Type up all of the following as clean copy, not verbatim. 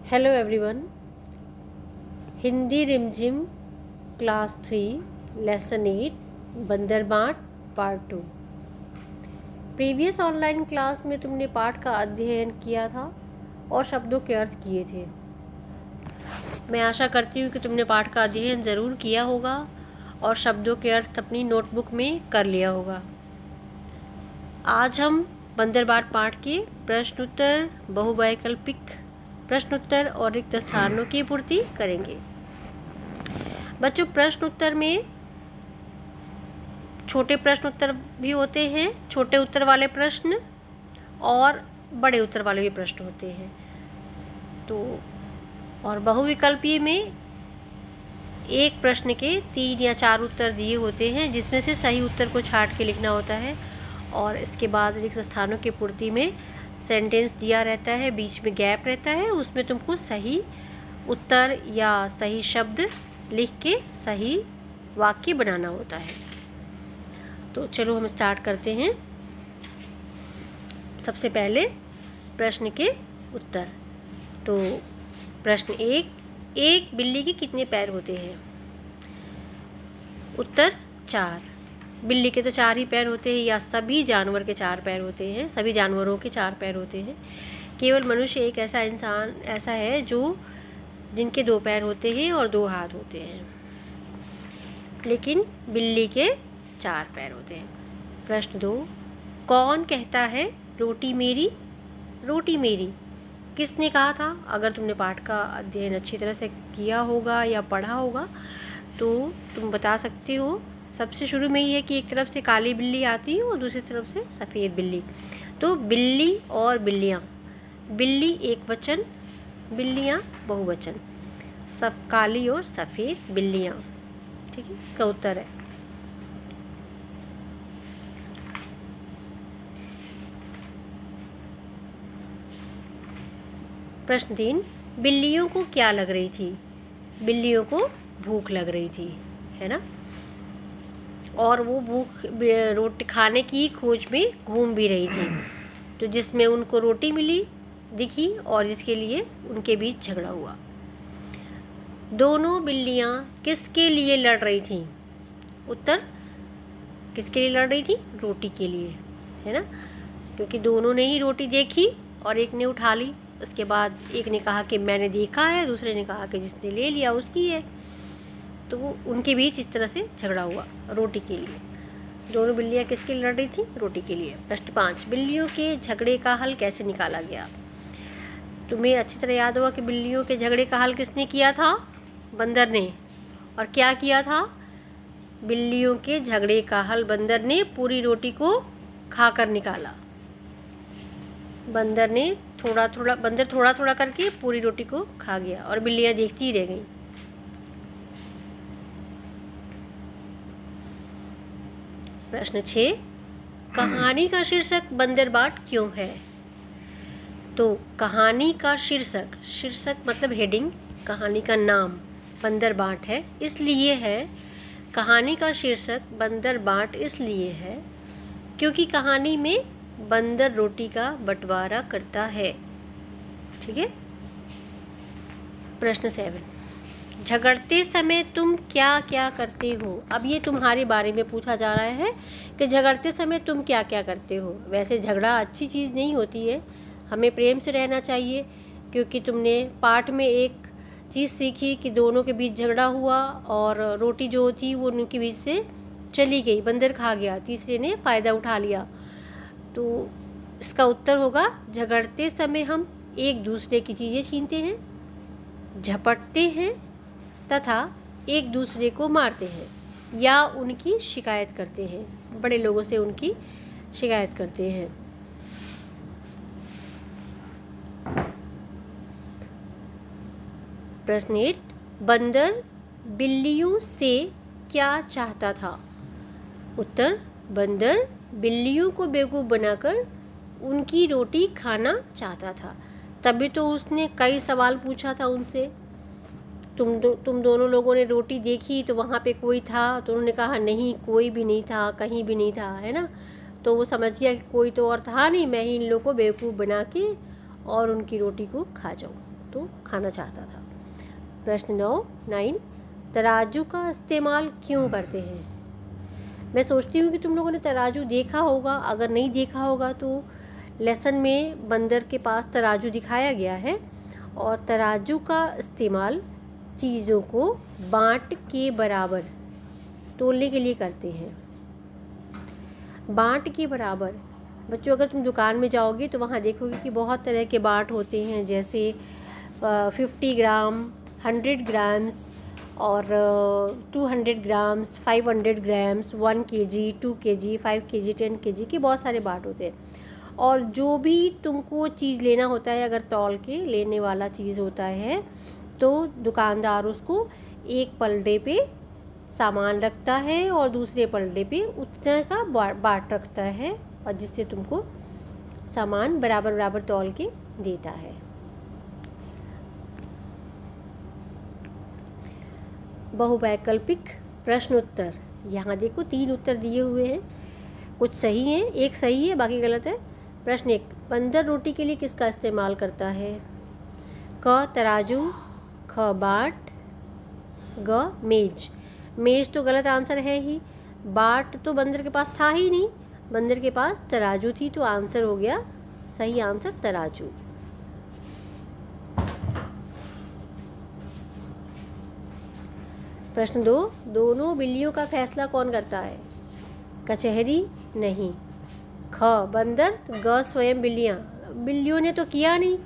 Hello everyone. Hindi Rimjhim class 3 lesson 8 Bandarbaat part 2। Previous online class में तुमने पाठ का अध्ययन किया था और शब्दों के अर्थ किए थे। मैं आशा करती हूँ कि तुमने पाठ का अध्ययन ज़रूर किया होगा और शब्दों के अर्थ अपनी नोटबुक में कर लिया होगा। आज हम बंदरबाट पाठ के प्रश्नोत्तर, बहुवैकल्पिक प्रश्नोत्तर और रिक्त स्थानों की पूर्ति करेंगे। बच्चों, प्रश्नोत्तर में छोटे प्रश्नोत्तर भी होते हैं, छोटे उत्तर वाले प्रश्न और बड़े उत्तर वाले भी प्रश्न होते हैं। तो और बहुविकल्पीय में एक प्रश्न के 3 या 4 उत्तर दिए होते हैं, जिसमें से सही उत्तर को छांट के लिखना होता है और इसके बाद रिक्त स्थानों की पूर्ति में सेंटेंस दिया रहता है, बीच में गैप रहता है, उसमें तुमको सही उत्तर या सही शब्द लिख के सही वाक्य बनाना होता है। तो चलो हम स्टार्ट करते हैं। सबसे पहले प्रश्न के उत्तर। तो प्रश्न 1, एक बिल्ली के कितने पैर होते हैं? उत्तर 4। बिल्ली के तो 4 ही पैर होते हैं, या सभी जानवर के 4 पैर होते हैं, सभी जानवरों के 4 पैर होते हैं। केवल मनुष्य एक ऐसा इंसान ऐसा है जिनके 2 पैर होते हैं और 2 हाथ होते हैं, लेकिन बिल्ली के 4 पैर होते हैं। प्रश्न 2, कौन कहता है रोटी मेरी रोटी मेरी? किसने कहा था? अगर तुमने पाठ का अध्ययन अच्छी तरह से किया होगा या पढ़ा होगा तो तुम बता सकते हो। सबसे शुरू में ही है कि एक तरफ से काली बिल्ली आती है और दूसरी तरफ से सफ़ेद बिल्ली। तो बिल्ली और बिल्लियाँ, बिल्ली एक वचन, बिल्लियाँ बहुवचन, सब काली और सफ़ेद बिल्लियाँ। ठीक है, इसका उत्तर है। प्रश्न 3, बिल्लियों को क्या लग रही थी? बिल्लियों को भूख लग रही थी, है ना, और वो भूख रोटी खाने की खोज में घूम भी रही थी। तो जिसमें उनको रोटी मिली दिखी और जिसके लिए उनके बीच झगड़ा हुआ। दोनों बिल्लियाँ किसके लिए लड़ रही थीं? उत्तर, किसके लिए लड़ रही थी? रोटी के लिए, है ना, क्योंकि दोनों ने ही रोटी देखी और एक ने उठा ली। उसके बाद एक ने कहा कि मैंने देखा है, दूसरे ने कहा कि जिसने ले लिया उसकी है। तो उनके बीच इस तरह से झगड़ा हुआ रोटी के लिए। दोनों बिल्लियाँ किसके लिए लड़ रही थी? रोटी के लिए। प्रश्न 5, बिल्लियों के झगड़े का हल कैसे निकाला गया? तुम्हें अच्छी तरह याद होगा कि बिल्लियों के झगड़े का हल किसने किया था? बंदर ने। और क्या किया था? बिल्लियों के झगड़े का हल बंदर ने पूरी रोटी को खाकर निकाला। बंदर थोड़ा थोड़ा करके पूरी रोटी को खा गया और बिल्लियाँ देखती ही रह गईं। प्रश्न 6, कहानी का शीर्षक बंदरबाट क्यों है? तो कहानी का शीर्षक मतलब हेडिंग, कहानी का नाम बंदरबाट है, इसलिए है। कहानी का शीर्षक बंदरबाट इसलिए है क्योंकि कहानी में बंदर रोटी का बंटवारा करता है। ठीक है। प्रश्न 7, झगड़ते समय तुम क्या क्या करते हो? अब ये तुम्हारे बारे में पूछा जा रहा है कि झगड़ते समय तुम क्या क्या करते हो। वैसे झगड़ा अच्छी चीज़ नहीं होती है, हमें प्रेम से रहना चाहिए, क्योंकि तुमने पाठ में एक चीज़ सीखी कि दोनों के बीच झगड़ा हुआ और रोटी जो थी वो उनके बीच से चली गई, बंदर खा गया, तीसरे ने फ़ायदा उठा लिया। तो इसका उत्तर होगा, झगड़ते समय हम एक दूसरे की चीज़ें छीनते हैं, झपटते हैं तथा एक दूसरे को मारते हैं या उनकी शिकायत करते हैं, बड़े लोगों से उनकी शिकायत करते हैं। प्रश्न 8, बंदर बिल्लियों से क्या चाहता था? उत्तर, बंदर बिल्लियों को बेवकूफ़ बनाकर उनकी रोटी खाना चाहता था, तभी तो उसने कई सवाल पूछा था उनसे। तुम दोनों लोगों ने रोटी देखी तो वहाँ पे कोई था, तो उन्होंने कहा नहीं, कोई भी नहीं था, कहीं भी नहीं था, है ना। तो वो समझ गया कि कोई तो और था नहीं, मैं ही इन लोगों को बेवकूफ़ बना के और उनकी रोटी को खा जाऊँ। तो खाना चाहता था। प्रश्न 9, तराजू का इस्तेमाल क्यों करते हैं? मैं सोचती हूँ कि तुम लोगों ने तराजू देखा होगा, अगर नहीं देखा होगा तो लेसन में बंदर के पास तराजू दिखाया गया है, और तराजू का इस्तेमाल चीज़ों को बाँट के बराबर तोलने के लिए करते हैं। बाँट के बराबर, बच्चों अगर तुम दुकान में जाओगे तो वहाँ देखोगे कि बहुत तरह के बाट होते हैं, जैसे 50 ग्राम, 100 ग्राम्स और 200 grams, 500 grams, 1 kg, 2 kg, 5 kg, 10 kg के बहुत सारे बाट होते हैं। और जो भी तुमको चीज़ लेना होता है, अगर तौल के लेने वाला चीज़ होता है तो दुकानदार उसको एक पलड़े पे सामान रखता है और दूसरे पलड़े पे उतना का बाट रखता है, और जिससे तुमको सामान बराबर बराबर तौल के देता है। बहुवैकल्पिक प्रश्न उत्तर, यहाँ देखो 3 उत्तर दिए हुए हैं, कुछ सही हैं, एक सही है बाकी गलत है। प्रश्न 1, बंदर रोटी के लिए किसका इस्तेमाल करता है? क तराजू, ख बाट, ग मेज। मेज तो गलत आंसर है ही, बाट तो बंदर के पास था ही नहीं, बंदर के पास तराजू थी, तो आंसर हो गया सही आंसर तराजू। प्रश्न 2, दोनों बिल्लियों का फैसला कौन करता है? कचहरी नहीं, ख बंदर, ग स्वयं बिल्लियाँ। बिल्लियों ने तो किया नहीं,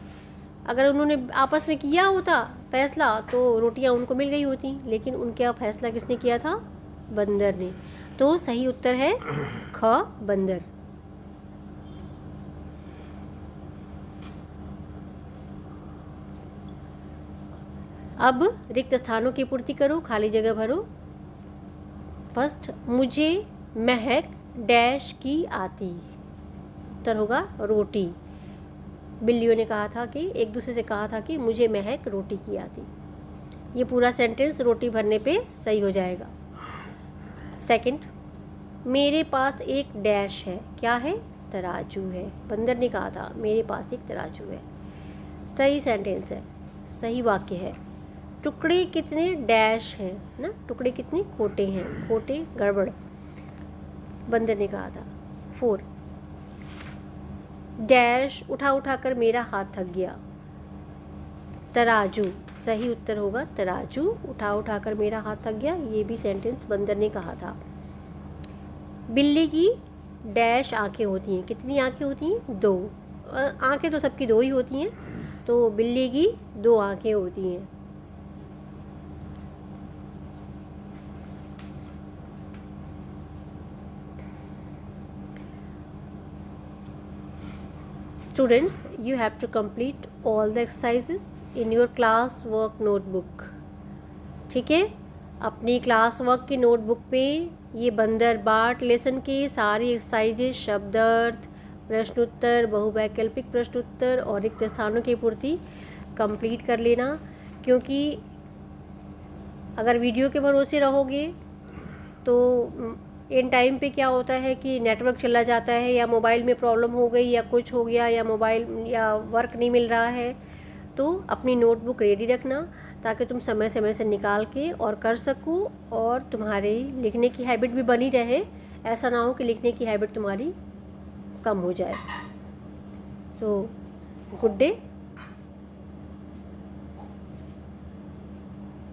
अगर उन्होंने आपस में किया होता फैसला तो रोटियां उनको मिल गई होती, लेकिन उनका फैसला किसने किया था? बंदर ने। तो सही उत्तर है ख बंदर। अब रिक्त स्थानों की पूर्ति करो, खाली जगह भरो। फर्स्ट, मुझे महक डैश की आती, उत्तर होगा रोटी। बिल्लियों ने कहा था कि एक दूसरे से कहा था कि मुझे महक रोटी की आती, ये पूरा सेंटेंस रोटी भरने पे सही हो जाएगा। सेकंड, मेरे पास एक डैश है, क्या है? तराजू है। बंदर ने कहा था मेरे पास एक तराजू है, सही सेंटेंस है, सही वाक्य है। टुकड़े कितने डैश हैं ना, टुकड़े कितने खोटे हैं, खोटे गड़बड़, बंदर ने कहा था। 4, डैश उठा उठा कर मेरा हाथ थक गया, तराजू, सही उत्तर होगा तराजू, उठा उठा कर मेरा हाथ थक गया, ये भी सेंटेंस बंदर ने कहा था। बिल्ली की डैश आंखें होती हैं, कितनी आंखें होती हैं? 2। आंखें तो सबकी 2 ही होती हैं, तो बिल्ली की 2 आंखें होती हैं। Students, you have to complete all the exercises in your class work notebook. ठीक है, अपनी क्लास वर्क की नोटबुक पे ये बंदर बाट लेसन के सारी एक्सरसाइजेज, शब्दार्थ, प्रश्नोत्तर, बहुवैकल्पिक प्रश्नोत्तर और रिक्त स्थानों की पूर्ति कंप्लीट कर लेना, क्योंकि अगर वीडियो के भरोसे रहोगे तो इन टाइम पे क्या होता है कि नेटवर्क चला जाता है, या मोबाइल में प्रॉब्लम हो गई, या कुछ हो गया, या मोबाइल या वर्क नहीं मिल रहा है, तो अपनी नोटबुक रेडी रखना ताकि तुम समय समय से निकाल के और कर सको, और तुम्हारी लिखने की हैबिट भी बनी रहे, ऐसा ना हो कि लिखने की हैबिट तुम्हारी कम हो जाए। So good day.